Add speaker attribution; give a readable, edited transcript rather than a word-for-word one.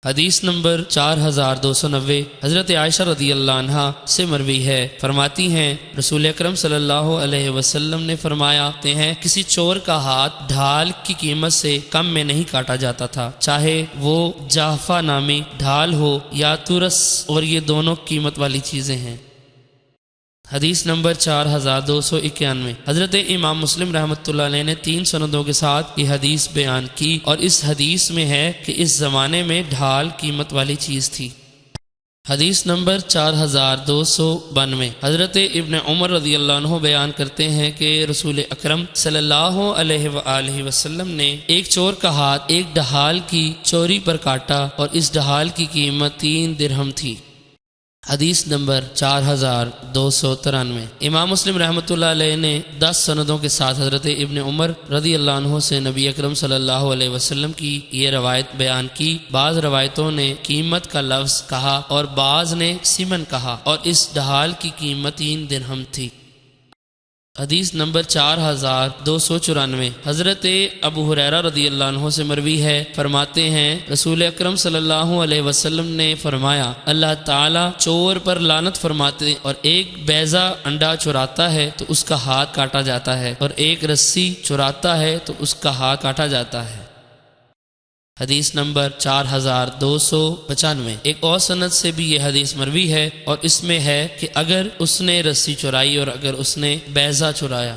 Speaker 1: حدیث نمبر 4290 حضرت عائشہ رضی اللہ عنہا سے مروی ہے، فرماتی ہیں رسول اکرم صلی اللہ علیہ وسلم نے فرمایا ہیں کسی چور کا ہاتھ ڈھال کی قیمت سے کم میں نہیں کاٹا جاتا تھا، چاہے وہ جحفہ نامی ڈھال ہو یا ترس، اور یہ دونوں قیمت والی چیزیں ہیں۔ حدیث نمبر 4291 حضرت امام مسلم رحمۃ اللہ علیہ نے 3 سندوں کے ساتھ یہ حدیث بیان کی، اور اس حدیث میں ہے کہ اس زمانے میں ڈھال قیمت والی چیز تھی۔ حدیث نمبر 4292 حضرت ابن عمر رضی اللہ عنہ بیان کرتے ہیں کہ رسول اکرم صلی اللہ علیہ وآلہ وسلم نے ایک چور کا ہاتھ ایک ڈھال کی چوری پر کاٹا، اور اس ڈھال کی قیمت 3 درہم تھی۔ حدیث نمبر 4293 امام مسلم رحمۃ اللہ علیہ نے 10 سندوں کے ساتھ حضرت ابن عمر رضی اللہ عنہ سے نبی اکرم صلی اللہ علیہ وسلم کی یہ روایت بیان کی۔ بعض روایتوں نے قیمت کا لفظ کہا اور بعض نے سمن کہا، اور اس ڈھال کی قیمت 3 درہم تھی۔ حدیث نمبر 4294 حضرت ابو ہریرہ رضی اللہ عنہ سے مروی ہے، فرماتے ہیں رسول اکرم صلی اللہ علیہ وسلم نے فرمایا اللہ تعالیٰ چور پر لعنت فرماتے، اور ایک بیضہ انڈا چراتا ہے تو اس کا ہاتھ کاٹا جاتا ہے، اور ایک رسی چراتا ہے تو اس کا ہاتھ کاٹا جاتا ہے۔ حدیث نمبر 4295 ایک اور سند سے بھی یہ حدیث مروی ہے، اور اس میں ہے کہ اگر اس نے رسی چرائی اور اگر اس نے بیضہ چرایا